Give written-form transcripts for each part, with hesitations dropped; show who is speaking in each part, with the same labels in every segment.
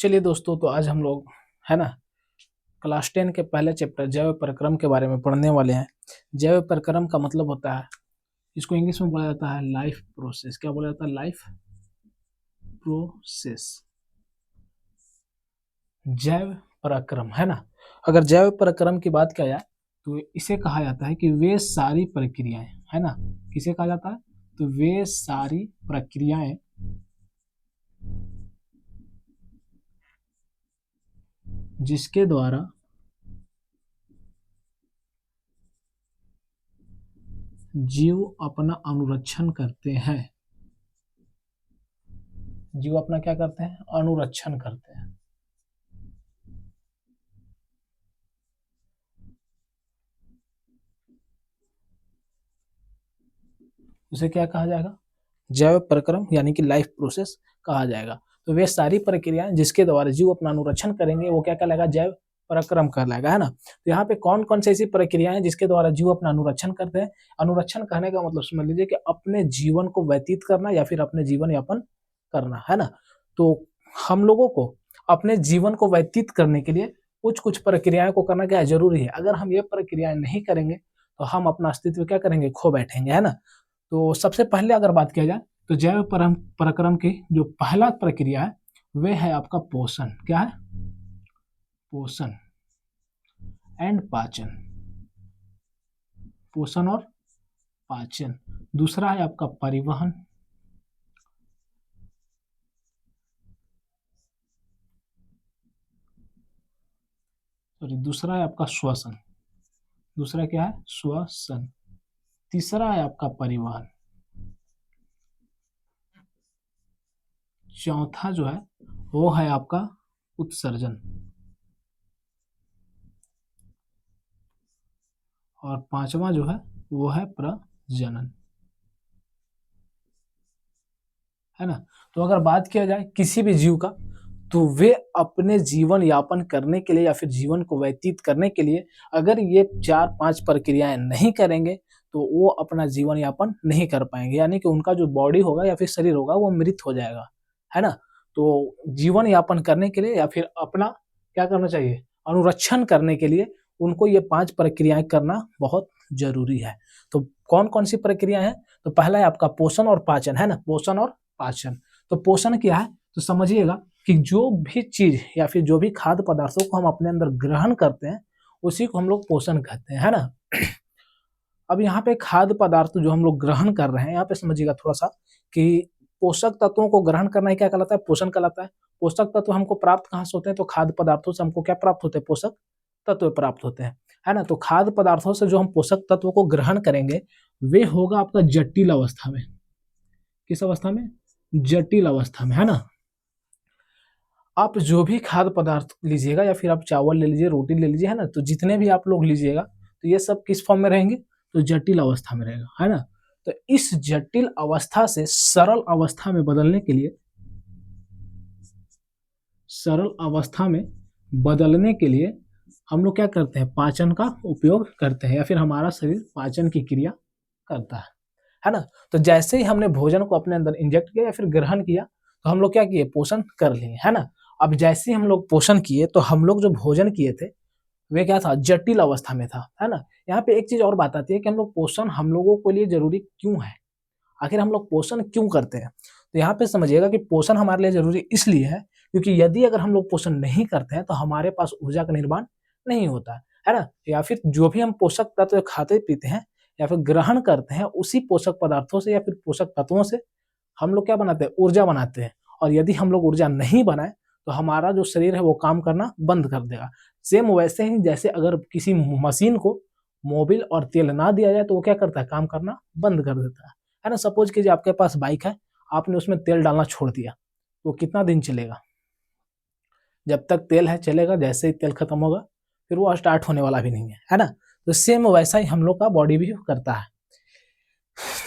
Speaker 1: चलिए दोस्तों, तो आज हम लोग है ना क्लास 10 के पहले चैप्टर जैव प्रक्रम के बारे में पढ़ने वाले हैं। जैव प्रक्रम का मतलब होता है, इसको इंग्लिश में बोला जाता है लाइफ प्रोसेस। क्या बोला जाता है? लाइफ प्रोसेस, जैव प्रक्रम, है ना। अगर जैव प्रक्रम की बात किया जाए तो इसे कहा जाता है कि वे सारी प्रक्रियाएं, है ना। किसे कहा जाता है? तो वे सारी प्रक्रियाएं जिसके द्वारा जीव अपना अनुरक्षण करते हैं। जीव अपना क्या करते हैं? अनुरक्षण करते हैं। उसे क्या कहा जाएगा? जैव प्रक्रम यानी कि लाइफ प्रोसेस कहा जाएगा। तो वे सारी प्रक्रियाएं जिसके द्वारा जीव अपना अनुरक्षण करेंगे वो क्या कहलाएगा? जैव प्रक्रम कहलाएगा, है ना। तो यहाँ पे कौन कौन सी ऐसी प्रक्रियाएं जिसके द्वारा जीव अपना अनुरक्षण करते हैं? अनुरक्षण कहने का मतलब समझ लीजिए कि अपने जीवन को व्यतीत करना या फिर अपने जीवन यापन करना, है ना। तो हम लोगों को अपने जीवन को व्यतीत करने के लिए कुछ कुछ प्रक्रियाएं को करना क्या है? जरूरी है। अगर हम ये प्रक्रियाएं नहीं करेंगे तो हम अपना अस्तित्व क्या करेंगे? खो बैठेंगे, है ना। तो सबसे पहले अगर बात किया जाए तो जैव प्रक्रम की जो पहला प्रक्रिया है वह है आपका पोषण। क्या है? पोषण एंड पाचन। पोषण और पाचन। दूसरा है आपका परिवहन। सॉरी, दूसरा है आपका श्वसन। दूसरा क्या है? श्वसन। तीसरा है आपका परिवहन। चौथा जो है वो है आपका उत्सर्जन। और पांचवा जो है वो है प्रजनन, है ना। तो अगर बात किया जाए किसी भी जीव का, तो वे अपने जीवन यापन करने के लिए या फिर जीवन को व्यतीत करने के लिए अगर ये 4-5 प्रक्रियाएं नहीं करेंगे तो वो अपना जीवन यापन नहीं कर पाएंगे, यानी कि उनका जो बॉडी होगा या फिर शरीर होगा वो मृत हो जाएगा, है ना। तो जीवन यापन करने के लिए या फिर अपना क्या करना चाहिए? अनुरक्षण करने के लिए उनको ये 5 प्रक्रियाएं करना बहुत जरूरी है। तो कौन कौन सी प्रक्रिया है? तो पहला है आपका पोषण और पाचन, है ना। पोषण और पाचन। तो पोषण क्या है? तो समझिएगा कि जो भी चीज या फिर जो भी खाद्य पदार्थों को हम अपने अंदर ग्रहण करते हैं उसी को हम लोग पोषण कहते हैं, है ना। अब यहाँ पे खाद्य पदार्थ जो हम लोग ग्रहण कर रहे हैं, यहाँ पे समझिएगा थोड़ा सा कि पोषक तत्वों को ग्रहण करना ही क्या कहलाता है? पोषण कहलाता है। पोषक तत्व हमको प्राप्त कहाँ से होते हैं? तो खाद्य पदार्थों से हमको क्या प्राप्त होते हैं? पोषक तत्व प्राप्त होते हैं, है ना। तो खाद्य पदार्थों से जो हम पोषक तत्वों को ग्रहण करेंगे वे होगा आपका जटिल अवस्था में। किस अवस्था में? जटिल अवस्था में, है ना। आप जो भी खाद्य पदार्थ लीजिएगा या फिर आप चावल ले लीजिए, रोटी ले लीजिए, है ना, तो जितने भी आप लोग लीजिएगा तो ये सब किस फॉर्म में रहेंगे? तो जटिल अवस्था में रहेगा, है ना। तो इस जटिल अवस्था से सरल अवस्था में बदलने के लिए, सरल अवस्था में बदलने के लिए हम लोग क्या करते हैं? पाचन का उपयोग करते हैं या फिर हमारा शरीर पाचन की क्रिया करता है ना। तो जैसे ही हमने भोजन को अपने अंदर इंजेक्ट किया या फिर ग्रहण किया तो हम लोग क्या किए? पोषण कर लिए, है ना। अब जैसे ही हम लोग पोषण किए तो हम लोग जो भोजन किए थे वे क्या था? जटिल अवस्था में था, है ना। यहाँ पे एक चीज और बात आती है कि हम लोग पोषण हम लोगों के लिए जरूरी क्यों है? आखिर हम लोग पोषण क्यों करते हैं? तो यहाँ पे समझिएगा कि पोषण हमारे लिए जरूरी इसलिए है क्योंकि यदि अगर हम लोग पोषण नहीं करते हैं तो हमारे पास ऊर्जा का निर्माण नहीं होता है ना। या फिर जो भी हम पोषक तत्व खाते पीते हैं या फिर ग्रहण करते हैं उसी पोषक पदार्थों से या फिर पोषक तत्वों से हम लोग क्या बनाते हैं? ऊर्जा बनाते हैं। और यदि हम लोग ऊर्जा नहीं बनाए तो हमारा जो शरीर है वो काम करना बंद कर देगा। सेम वैसे ही जैसे अगर किसी मशीन को मोबिल और तेल ना दिया जाए तो वो क्या करता है? काम करना बंद कर देता है ना। सपोज कीजिए आपके पास बाइक है, आपने उसमें तेल डालना छोड़ दिया तो कितना दिन चलेगा? जब तक तेल है चलेगा, जैसे ही तेल खत्म होगा फिर वो स्टार्ट होने वाला भी नहीं है ना। तो सेम वैसा ही हम लोग का बॉडी भी करता है।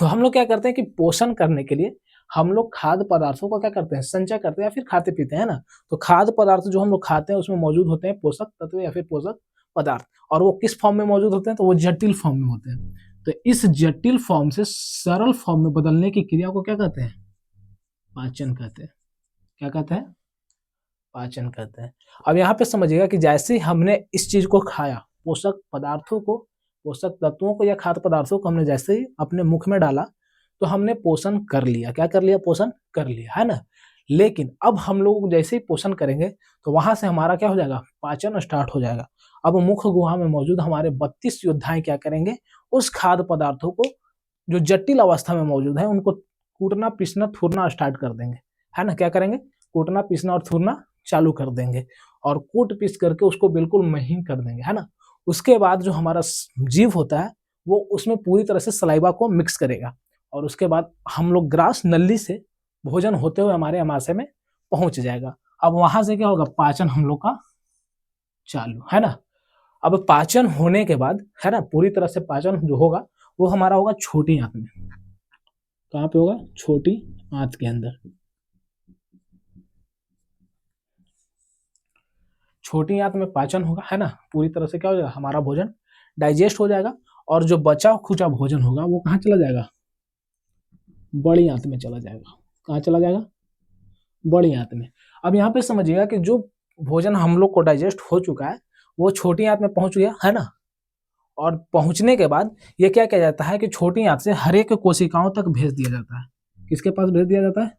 Speaker 1: तो हम लोग क्या करते हैं कि पोषण करने के लिए हम लोग खाद्य पदार्थों का क्या करते हैं? संचय करते हैं या फिर खाते पीते हैं ना। तो खाद्य पदार्थ जो हम लोग खाते हैं उसमें मौजूद होते हैं पोषक तत्व या फिर पोषक पदार्थ। और वो किस फॉर्म में मौजूद होते हैं? तो वो जटिल फॉर्म में होते हैं। तो इस जटिल फॉर्म से सरल फॉर्म में बदलने की क्रिया को क्या कहते हैं? पाचन कहते हैं। क्या कहते हैं? पाचन कहते हैं। अब यहाँ पे समझिएगा कि जैसे ही हमने इस चीज को खाया, पोषक पदार्थों को, पोषक तत्वों को या खाद्य पदार्थों को हमने जैसे ही अपने मुख में डाला तो हमने पोषण कर लिया। क्या कर लिया? पोषण कर लिया, है ना। लेकिन अब हम लोग जैसे ही पोषण करेंगे तो वहां से हमारा क्या हो जाएगा? पाचन स्टार्ट हो जाएगा। अब मुख गुहा में मौजूद हमारे 32 योद्धाएं क्या करेंगे? उस खाद्य पदार्थों को जो जटिल अवस्था में मौजूद है उनको कूटना, पीसना, थूरना स्टार्ट कर देंगे, है ना। क्या करेंगे? कूटना, पीसना और थूरना चालू कर देंगे और कूट पीस करके उसको बिल्कुल महीन कर देंगे, है ना। उसके बाद जो हमारा जीव होता है वो उसमें पूरी तरह से सलाइवा को मिक्स करेगा और उसके बाद हम लोग ग्रास नली से भोजन होते हुए हमारे आमाशय में पहुंच जाएगा। अब वहां से क्या होगा? पाचन हम लोग का चालू, है ना। अब पाचन होने के बाद, है ना, पूरी तरह से पाचन जो होगा वो हमारा होगा छोटी आंत में। कहाँ पे होगा? छोटी आंत के अंदर। छोटी आंत में पाचन होगा, है ना। पूरी तरह से क्या हो जाएगा? हमारा भोजन डाइजेस्ट हो जाएगा और जो बचा खुचा भोजन होगा वो कहाँ चला जाएगा? बड़ी आंत में चला जाएगा। कहाँ चला जाएगा? बड़ी आंत में। अब यहाँ पे समझिएगा कि जो भोजन हम लोग को डाइजेस्ट हो चुका है वो छोटी आंत में पहुंच गया, है ना। और पहुंचने के बाद ये क्या किया जाता है कि छोटी आंत से हर एक कोशिकाओं तक भेज दिया जाता है। किसके पास भेज दिया जाता है?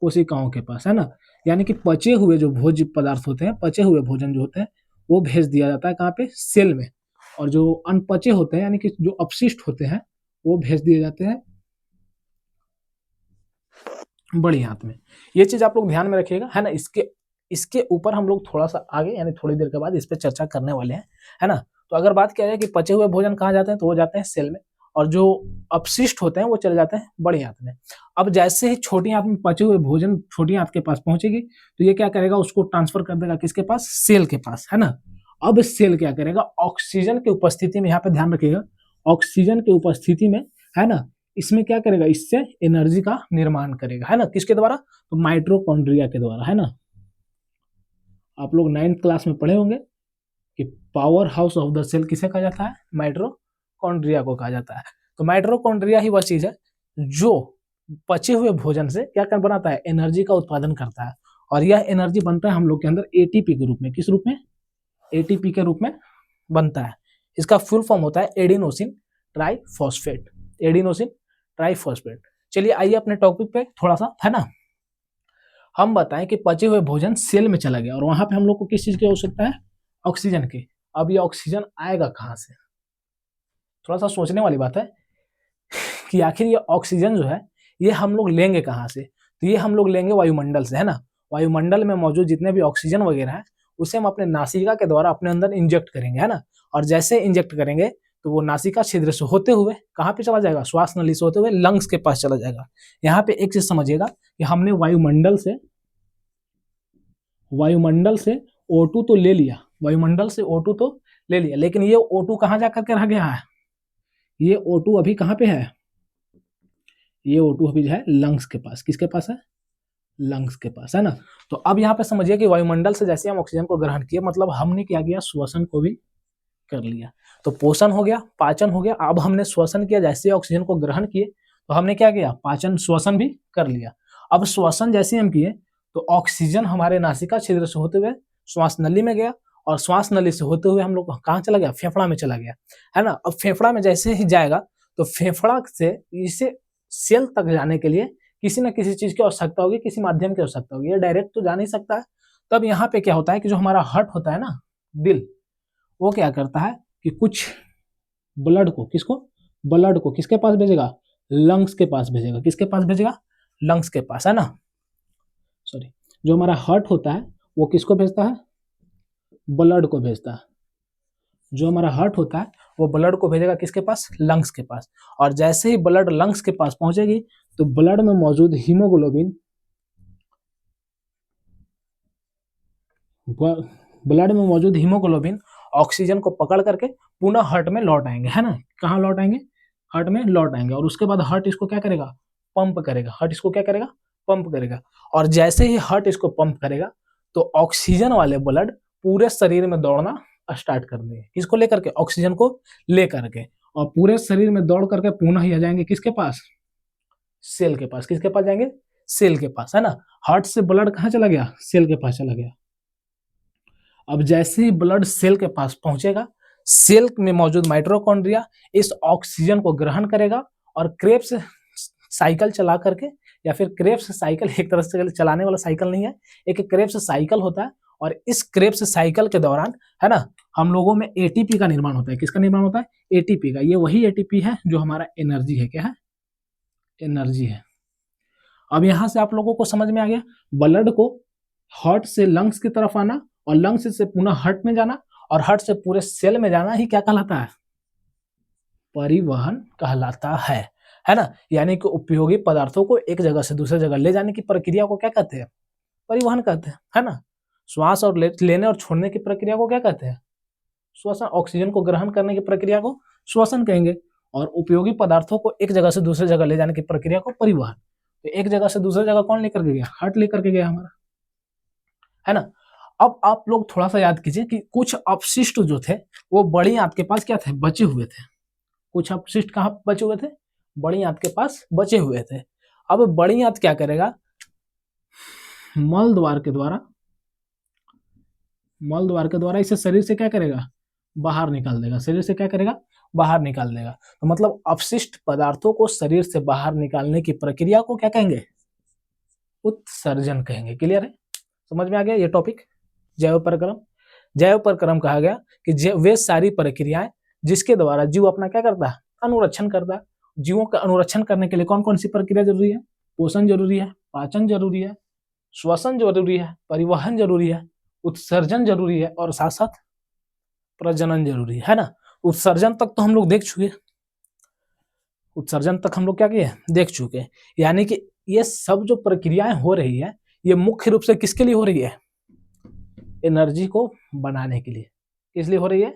Speaker 1: कोशिकाओं के पास, है ना। यानी कि पचे हुए जो भोज्य पदार्थ होते हैं, पचे हुए भोजन जो होते हैं वो भेज दिया जाता है कहाँ पे? सेल में। और जो अनपचे होते हैं यानी कि जो अपशिष्ट होते हैं वो भेज दिए जाते हैं बड़ी आंत में। ये चीज आप लोग ध्यान में रखिएगा, है ना। इसके ऊपर हम लोग थोड़ा सा आगे यानी थोड़ी देर के बाद इस पे चर्चा करने वाले हैं, है ना। तो अगर बात किया जाए कि पचे हुए भोजन कहाँ जाते हैं तो वो जाते हैं सेल में और जो अपशिष्ट होते हैं वो चले जाते हैं बड़ी आंत में। अब जैसे ही छोटी आंत में पचे हुए भोजन छोटी आंत के पास पहुंचेगी तो ये क्या करेगा? उसको ट्रांसफर कर देगा किसके पास? सेल के पास, है ना। अब सेल क्या करेगा? ऑक्सीजन की उपस्थिति में, यहाँ पे ध्यान रखिएगा, ऑक्सीजन की उपस्थिति में, है ना, इसमें क्या करेगा? इससे एनर्जी का निर्माण करेगा, है ना। किसके द्वारा? तो माइटोकॉन्ड्रिया के द्वारा, है ना। आप लोग 9th क्लास में पढ़े होंगे कि power house of the cell किसे कहा जाता है? माइटोकॉन्ड्रिया को कहा जाता है। तो माइटोकॉन्ड्रिया ही वह चीज है जो पचे हुए भोजन से क्या कर बनाता है? एनर्जी का उत्पादन करता है और यह एनर्जी बनता है हम लोग के अंदर एटीपी के रूप में। किस रूप में? एटीपी के रूप में बनता है। इसका फुल फॉर्म होता है एडिनोसिन ट्राइफॉस्फेट। Adenosine triphosphate. चलिए आइए अपने टॉपिक पे थोड़ा सा, है ना, हम बताएं कि पचे हुए भोजन सेल में चला गया और वहां पे हम लोग को किस चीज की आवश्यकता है? ऑक्सीजन की। अब ये ऑक्सीजन आएगा कहां से? थोड़ा सा सोचने वाली बात है कि आखिर ये ऑक्सीजन जो है ये हम लोग लेंगे कहां से? तो ये हम लोग लेंगे वायुमंडल से, है ना। वायुमंडल में मौजूद जितने भी ऑक्सीजन वगैरह है उसे हम अपने नासिका के द्वारा अपने अंदर इंजेक्ट करेंगे, है ना। और जैसे इंजेक्ट करेंगे तो वो नासिका छिद्र से होते हुए कहाँ पे चला जाएगा? श्वास नली से होते हुए लंग्स के पास चला जाएगा। यहाँ पे एक चीज समझिएगा कि हमने वायुमंडल से O2 तो ले लिया, वायुमंडल से O2 तो ले लिया, लेकिन ये O2 कहाँ जा करके रह गया है? ये O2 अभी कहाँ पे है? ये O2 अभी जो है लंग्स के पास। किसके पास है? लंग्स के पास, है ना। तो अब यहाँ पे समझिए कि वायुमंडल से जैसे हम ऑक्सीजन को ग्रहण किए, मतलब हमने क्या किया? श्वसन को भी कर लिया। तो पोषण हो गया, पाचन हो गया। अब हमने श्वसन किया, जैसे ऑक्सीजन को ग्रहण किए तो हमने क्या किया? पाचन, श्वसन भी कर लिया। अब श्वसन जैसे हम किए तो ऑक्सीजन हमारे नासिका छिद्र से होते हुए श्वास नली में गया और श्वास नली से होते हुए हम लोग कहाँ चला गया? फेफड़ा में चला गया, है ना। अब फेफड़ा में जैसे ही जाएगा तो फेफड़ा से इसे सेल तक जाने के लिए किसी न किसी चीज की आवश्यकता होगी, किसी माध्यम की आवश्यकता होगी। ये डायरेक्ट तो जा नहीं सकता है। तब यहाँ पे क्या होता है कि जो हमारा हार्ट होता है ना, दिल, वो क्या करता है कि कुछ ब्लड को, किसको? ब्लड को किसके पास भेजेगा? लंग्स के पास भेजेगा। किसके पास भेजेगा? लंग्स के पास, है ना। सॉरी, जो हमारा हार्ट होता है वो किसको भेजता है? ब्लड को भेजता है। जो हमारा हार्ट होता है वो ब्लड को भेजेगा किसके पास? लंग्स के पास। और जैसे ही ब्लड लंग्स के पास पहुंचेगी तो ब्लड में मौजूद हीमोग्लोबिन, ब्लड में मौजूद हीमोग्लोबिन ऑक्सीजन को पकड़ करके पुनः हार्ट में लौट आएंगे, है ना। कहाँ लौट आएंगे? हार्ट में लौट आएंगे और उसके बाद हार्ट इसको क्या करेगा? पंप करेगा। हार्ट इसको क्या करेगा? पंप करेगा। और जैसे ही हार्ट इसको पंप करेगा तो ऑक्सीजन वाले ब्लड पूरे शरीर में दौड़ना स्टार्ट कर देंगे। किसको लेकर के? ऑक्सीजन को लेकर के। और पूरे शरीर में दौड़ करके पुनः ही आ जाएंगे किसके पास? सेल के पास। किसके पास जाएंगे? सेल के पास, है ना। हार्ट से ब्लड कहाँ चला गया, सेल के पास चला गया। अब जैसे ही ब्लड सेल के पास पहुंचेगा, सेल में मौजूद माइटोकॉन्ड्रिया इस ऑक्सीजन को ग्रहण करेगा और क्रेब्स साइकिल चला करके, या फिर क्रेब्स साइकिल एक तरह से चलाने वाला साइकिल नहीं है, एक क्रेब्स साइकिल होता है, और इस क्रेब्स साइकिल के दौरान, है ना, हम लोगों में एटीपी का निर्माण होता है। किसका निर्माण होता है, एटीपी का। ये वही एटीपी है जो हमारा एनर्जी है। क्या है, एनर्जी है। अब यहां से आप लोगों को समझ में आ गया, ब्लड को हार्ट से लंग्स की तरफ आना और लंग्स से पुनः हार्ट में जाना और हार्ट से पूरे सेल में जाना ही क्या कहलाता है, परिवहन कहलाता है ना। यानी कि उपयोगी पदार्थों को एक जगह से दूसरे जगह ले जाने की प्रक्रिया को क्या कहते हैं, परिवहन कहते हैं, है ना। श्वास और लेने और छोड़ने की प्रक्रिया को क्या कहते हैं, श्वसन। ऑक्सीजन को ग्रहण करने की प्रक्रिया को श्वसन कहेंगे, और उपयोगी पदार्थों को एक जगह से दूसरे जगह ले जाने की प्रक्रिया को परिवहन। तो एक जगह से दूसरे जगह कौन लेकर के गया, हार्ट लेकर के गया हमारा, है ना। अब आप लोग थोड़ा सा याद कीजिए कि कुछ अपशिष्ट जो थे वो बड़ी आंत के पास क्या थे, बचे हुए थे। कुछ अपशिष्ट कहाँ बचे हुए थे, बड़ी आंत के पास बचे हुए थे। अब बड़ी आंत क्या करेगा, मल द्वार के द्वारा इसे शरीर से क्या करेगा, बाहर निकाल देगा। शरीर से क्या करेगा, बाहर निकाल देगा। तो मतलब अपशिष्ट पदार्थों को शरीर से बाहर निकालने की प्रक्रिया को क्या कहेंगे, उत्सर्जन कहेंगे। क्लियर है, समझ में आ गया ये टॉपिक। जैव परक्रम कहा गया कि वे सारी प्रक्रियाएं जिसके द्वारा जीव अपना क्या करता है, अनुरक्षण करता है। जीवों का अनुरक्षण करने के लिए कौन कौन सी प्रक्रिया जरूरी है, पोषण जरूरी है, पाचन जरूरी है, श्वसन जरूरी है, परिवहन जरूरी है, उत्सर्जन जरूरी है, और साथ साथ प्रजनन जरूरी है ना। उत्सर्जन तक तो हम लोग देख चुके, उत्सर्जन तक हम लोग क्या किए, देख चुके। यानी कि ये सब जो प्रक्रियाएं हो रही है ये मुख्य रूप से किसके लिए हो रही है, एनर्जी को बनाने के लिए। किस लिए हो रही है,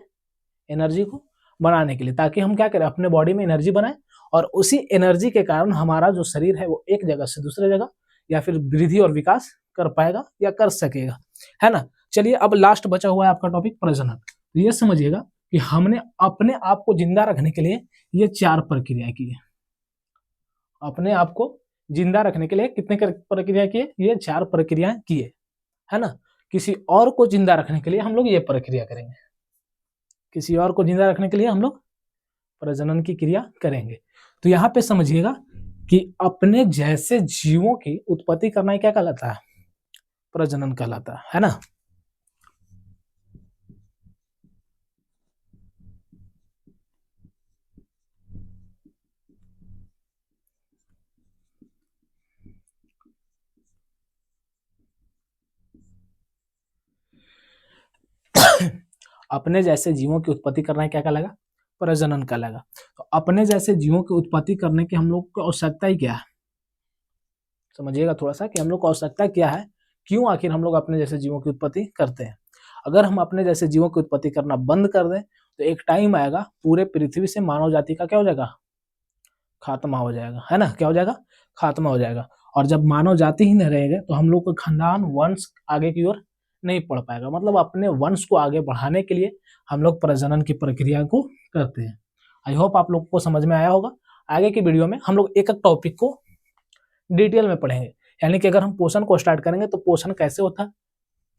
Speaker 1: एनर्जी को बनाने के लिए, ताकि हम क्या करें, अपने बॉडी में एनर्जी बनाए, और उसी एनर्जी के कारण हमारा जो शरीर है वो एक जगह से दूसरे जगह या फिर वृद्धि और विकास कर पाएगा या कर सकेगा, है ना। चलिए अब लास्ट बचा हुआ है आपका टॉपिक प्रजनन। तो ये समझिएगा कि हमने अपने आप को जिंदा रखने के लिए ये 4 प्रक्रियाएं की है। अपने आप को जिंदा रखने के लिए कितने प्रक्रिया किए, ये 4 प्रक्रियाएं किए, है ना। किसी और को जिंदा रखने के लिए हम लोग ये प्रक्रिया करेंगे, किसी और को जिंदा रखने के लिए हम लोग प्रजनन की क्रिया करेंगे। तो यहाँ पे समझिएगा कि अपने जैसे जीवों की उत्पत्ति करना क्या कहलाता है, प्रजनन कहलाता है ना। अपने जैसे जीवों की उत्पत्ति करना क्या कहलाएगा, प्रजनन कहलाएगा। तो अपने जैसे जीवों की उत्पत्ति करने की हम लोग को आवश्यकता ही क्या है, समझिएगा थोड़ा सा कि हम लोग को आवश्यकता क्या है, क्यों आखिर हम लोग अपने जैसे जीवों की उत्पत्ति करते हैं। अगर हम अपने जैसे जीवों की उत्पत्ति करना बंद कर दें तो एक टाइम आएगा पूरे पृथ्वी से मानव जाति का क्या हो जाएगा, खात्मा हो जाएगा, है ना। क्या हो जाएगा, खात्मा हो जाएगा। और जब मानव जाति ही नहीं रहेगा तो हम लोग का खानदान वंश आगे की ओर नहीं बढ़ पाएगा। मतलब अपने वंश को आगे बढ़ाने के लिए हम लोग प्रजनन की प्रक्रिया को करते हैं। आई होप आप लोग को समझ में आया होगा। आगे की वीडियो में हम लोग एक एक टॉपिक को डिटेल में पढ़ेंगे। यानी कि अगर हम पोषण को स्टार्ट करेंगे तो पोषण कैसे होता है,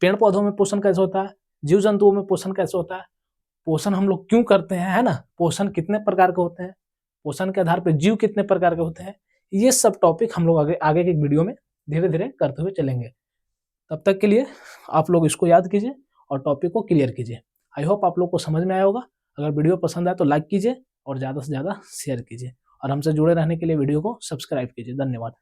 Speaker 1: पेड़ पौधों में पोषण कैसे होता है, जीव जंतुओं में पोषण कैसे होता है, पोषण हम लोग क्यों करते हैं, है ना, पोषण कितने प्रकार के होते हैं, पोषण के आधार पर जीव कितने प्रकार के होते हैं, ये सब टॉपिक हम लोग आगे के वीडियो में धीरे धीरे करते हुए चलेंगे। तब तक के लिए आप लोग इसको याद कीजिए और टॉपिक को क्लियर कीजिए। आई होप आप लोग को समझ में आया होगा। अगर वीडियो पसंद आए तो लाइक कीजिए और ज़्यादा से ज़्यादा शेयर कीजिए, और हमसे जुड़े रहने के लिए वीडियो को सब्सक्राइब कीजिए। धन्यवाद।